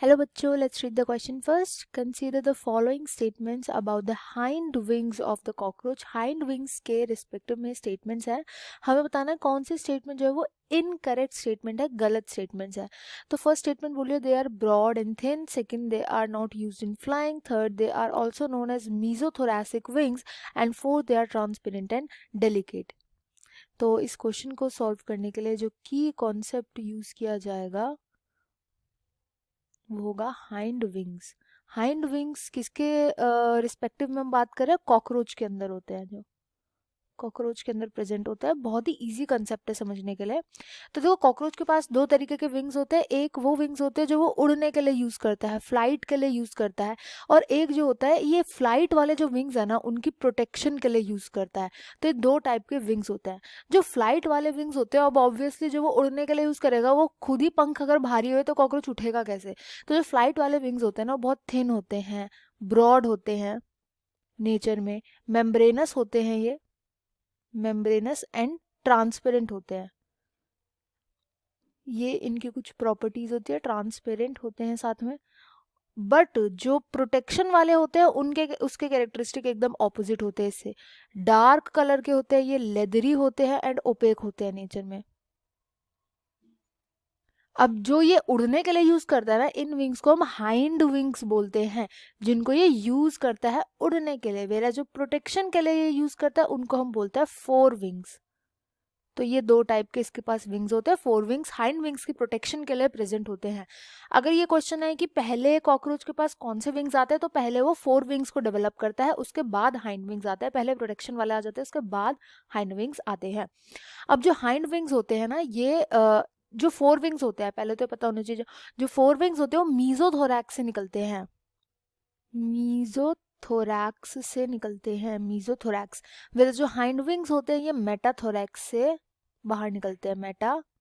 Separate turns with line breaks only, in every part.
Hello बच्चों, let's read the question first. Consider the following statements about the hind wings of the cockroach. Hind wings के respective में statements हैं. हमें बताना है कौन से statement जो है वो incorrect statement है, गलत statements है. तो first statement बोलिए they are broad and thin. Second, they are not used in flying. Third, they are also known as mesothoracic wings. And fourth, they are transparent and delicate. तो इस question को solve करने के लिए जो की concept use किया जाएगा वो होगा हाइंड विंग्स. हाइंड विंग्स किसके रिस्पेक्टिव में हम बात कर रहे हैं? कॉकरोच के अंदर होते हैं, जो कॉकरोच के अंदर प्रेजेंट होता है. बहुत ही इजी कंसेप्ट है समझने के लिए. तो देखो, कॉकरोच के पास दो तरीके के विंग्स होते हैं. एक वो विंग्स होते हैं जो वो उड़ने के लिए यूज करता है, फ्लाइट के लिए यूज करता है. और एक जो होता है ये फ्लाइट वाले जो विंग्स है ना, उनकी प्रोटेक्शन के लिए यूज करता है. तो ये दो टाइप के विंग्स होते हैं. जो फ्लाइट वाले विंग्स होते हैं, अब ऑब्वियसली जो वो उड़ने के लिए यूज करेगा, वो खुद ही पंख अगर भारी हुए तो कॉकरोच उठेगा कैसे? तो जो फ्लाइट वाले विंग्स होते हैं ना, बहुत थिन होते हैं, ब्रॉड होते हैं नेचर में, मेम्ब्रेनस होते हैं, ये मेम्ब्रेनस एंड ट्रांसपेरेंट होते हैं. ये इनकी कुछ प्रॉपर्टीज होती है, ट्रांसपेरेंट होते हैं साथ में. बट जो प्रोटेक्शन वाले होते हैं उनके उसके कैरेक्टरिस्टिक एकदम ऑपोजिट होते हैं इससे. डार्क कलर के होते हैं, ये लेदरी होते हैं एंड ओपेक होते हैं नेचर में. अब जो ये उड़ने के लिए यूज करता है ना, इन विंग्स को हम हाइंड विंग्स बोलते हैं, जिनको ये यूज करता है उड़ने के लिए. वेरा जो प्रोटेक्शन के लिए ये यूज करता है उनको हम बोलते हैं फोर विंग्स. तो ये दो टाइप के इसके पास विंग्स होते हैं. फोर विंग्स हाइंड विंग्स की प्रोटेक्शन के लिए प्रेजेंट होते हैं. अगर ये क्वेश्चन है कि पहले कॉकरोच के पास कौन से विंग्स आते हैं, तो पहले वो फोर विंग्स को डेवलप करता है, उसके बाद हाइंड विंग्स आते हैं. पहले प्रोटेक्शन वाले आ जाते हैं, उसके बाद हाइंड विंग्स आते हैं. अब जो हाइंड विंग्स होते हैं ना, ये जो फोर विंग्स होते हैं, पहले तो पता होना चाहिए, जो फोर विंग्स होते हैं वो मीजोथोरैक्स से निकलते हैं. मीजोथोरैक्स से निकलते हैं, मीजोथोरैक्स. वे जो हाइंड विंग्स होते हैं ये मेटाथोरैक्स से बाहर निकलते हैं, मेटाथोरैक्स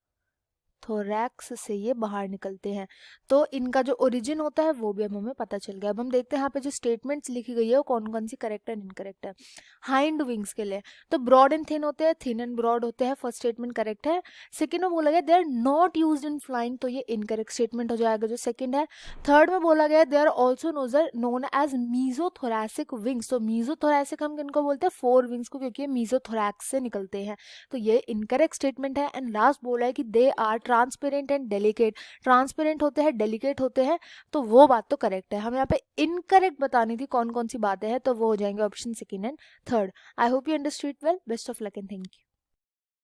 से ये बाहर निकलते हैं. तो इनका जो ओरिजिन होता है वो भी अब हमें पता चल गया. अब हम देखते हैं यहाँ पे जो स्टेटमेंट्स लिखी गई है वो कौन कौन सी करेक्ट एंड इनकरेक्ट है. हाइंड विंग्स के लिए तो ब्रॉड एंड थिन होते हैं, थिन एंड ब्रॉड होते हैं. फर्स्ट स्टेटमेंट करेक्ट है. सेकंड में बोला गया they are not used in flying, तो ये इनकरेक्ट स्टेटमेंट हो जाएगा जो सेकंड है. थर्ड में बोला गया they are also known as mesothoracic wings, तो मीजोथोरैसिक हम किनको बोलते हैं? फोर विंग्स को, क्योंकि ये मीजोथोरैक्स से निकलते हैं. तो ये इनकरेक्ट स्टेटमेंट है. एंड लास्ट बोला है कि they are transparent and delicate. Transparent होते हैं, डेलिकेट होते हैं, तो वो बात तो करेक्ट है. हमें यहाँ पे इनकरेक्ट बतानी थी कौन कौन सी बातें हैं, तो वो हो जाएंगे option second and third. I hope you understood well. Best of luck and thank you.